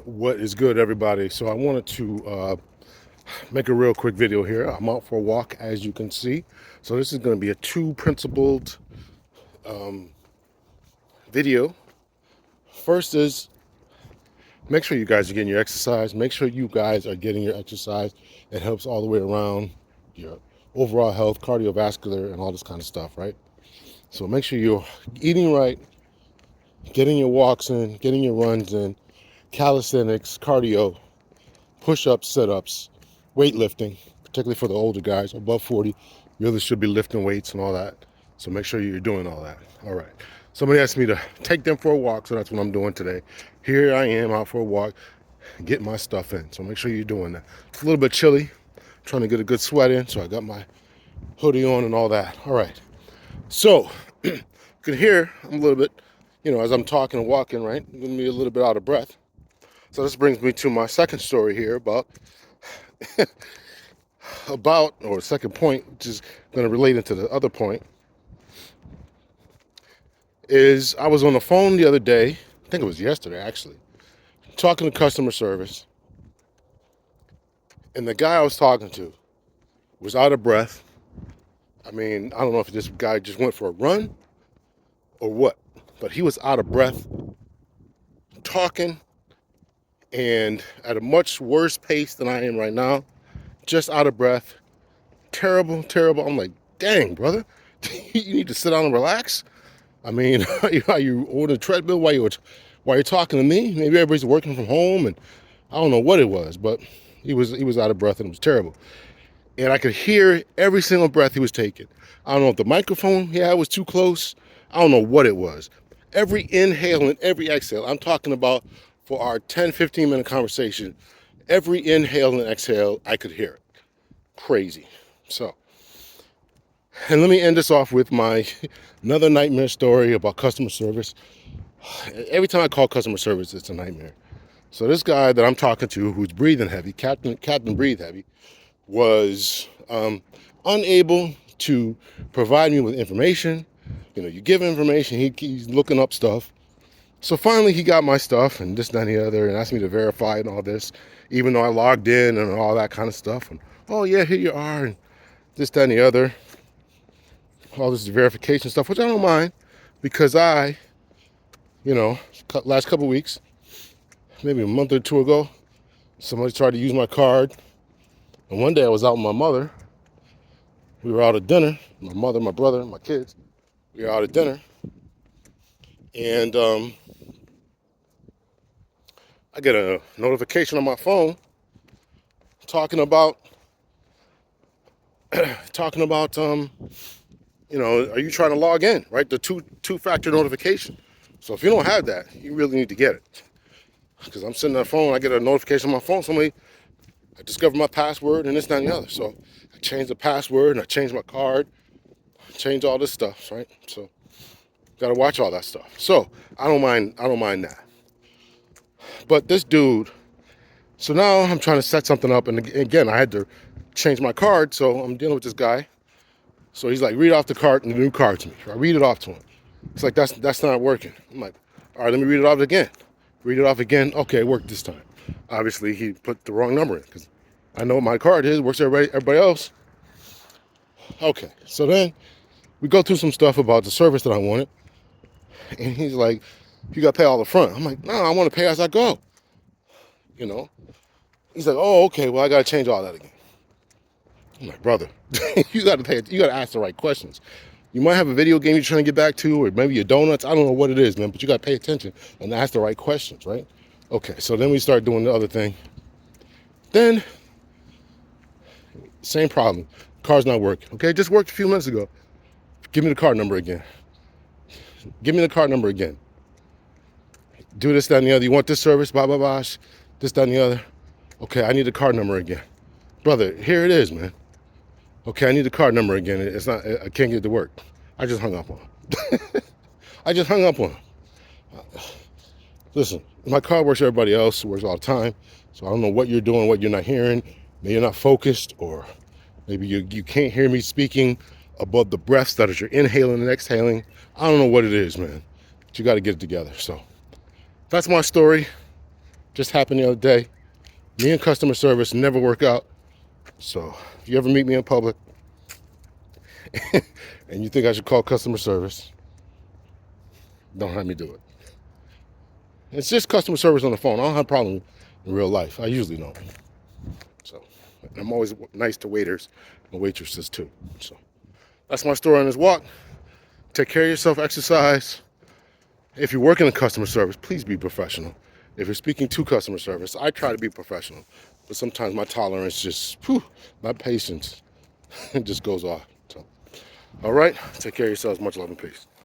What is good, everybody? So I wanted to make a real quick video here. I'm out for a walk, as you can see. So this is going to be a two principled video. First is make sure you guys are getting your exercise. Make sure you guys are getting your exercise. It helps all the way around your overall health, cardiovascular, and all this kind of stuff, right? So make sure you're eating right, getting your walks in, getting your runs in, calisthenics, cardio, push-ups, sit-ups, weightlifting, particularly for the older guys above 40. You really should be lifting weights and all that. So make sure you're doing all that. All right. Somebody asked me to take them for a walk, so that's what I'm doing today. Here I am out for a walk, getting my stuff in. So make sure you're doing that. It's a little bit chilly. I'm trying to get a good sweat in, so I got my hoodie on and all that. All right. So you can hear I'm a little bit, as I'm talking and walking, right? I'm going to be a little bit out of breath. So this brings me to my second story here about or the second point, which is going to relate into the other point, is I was on the phone the other day, I think it was yesterday actually, talking to customer service, and the guy I was talking to was out of breath. I mean, I don't know if this guy just went for a run or what, but he was out of breath talking and at a much worse pace than I am right now, just out of breath. Terrible, terrible. I'm like, dang, brother, you need to sit down and relax. I mean, are you on the treadmill while you're talking to me? Maybe everybody's working from home, and I don't know what it was, but he was out of breath, and it was terrible. And I could hear every single breath he was taking. I don't know if the microphone he had was too close. I don't know what it was. Every inhale and every exhale, I'm talking about for our 10, 15-minute conversation, every inhale and exhale, I could hear it. Crazy. So, and let me end this off with my another nightmare story about customer service. Every time I call customer service, it's a nightmare. So this guy that I'm talking to, who's breathing heavy, Captain Breathe Heavy, was unable to provide me with information. You give information, he's looking up stuff. So finally, he got my stuff and this, that, and the other, and asked me to verify it and all this, even though I logged in and all that kind of stuff. And oh yeah, here you are, and this, that, and the other. All this verification stuff, which I don't mind, because last couple weeks, maybe a month or two ago, somebody tried to use my card. And one day I was out with my mother. We were out at dinner. My mother, my brother, my kids. We were out at dinner. And I get a notification on my phone talking about, are you trying to log in, right? The two-factor notification. So if you don't have that, you really need to get it. Because I'm sitting on the phone, I get a notification on my phone, I discovered my password and this, that, and the other. So I changed the password and I changed my card, changed all this stuff, right? So gotta watch all that stuff. So I don't mind that. But this dude, so now I'm trying to set something up, and again, I had to change my card, so I'm dealing with this guy. So he's like, read off the card and the new card to me. So I read it off to him. It's like, that's not working. I'm like, all right, let me read it off again. Read it off again. Okay, it worked this time. Obviously, he put the wrong number in because I know what my card is. Works for everybody else. Okay, so then we go through some stuff about the service that I wanted. And he's like, you got to pay all the front. I'm like, no, I want to pay as I go. He's like, oh, okay, well, I got to change all that again. I'm like, brother, you got to ask the right questions. You might have a video game you're trying to get back to, or maybe your donuts. I don't know what it is, man, but you got to pay attention and ask the right questions, right? Okay, so then we start doing the other thing. Then, same problem. Car's not working. Okay, just worked a few minutes ago. Give me the card number again. Give me the card number again. Do this, that, and the other. You want this service? Blah, blah, blah. This, that, and the other. Okay, I need the card number again. Brother, here it is, man. Okay, I need the card number again. I can't get it to work. I just hung up on him. I just hung up on him. Listen, my card works for everybody else. It works all the time. So I don't know what you're doing, what you're not hearing. Maybe you're not focused, or maybe you can't hear me speaking above the breaths that you're inhaling and exhaling. I don't know what it is, man. But you got to get it together. So that's my story. Just happened the other day. Me and customer service never work out. So if you ever meet me in public and you think I should call customer service, don't have me do it. It's just customer service on the phone. I don't have a problem in real life. I usually don't. So I'm always nice to waiters and waitresses too. So that's my story on this walk. Take care of yourself, exercise. If you're working in customer service, please be professional. If you're speaking to customer service, I try to be professional. But sometimes my tolerance just, my patience just goes off. So, all right, take care of yourselves. Much love and peace.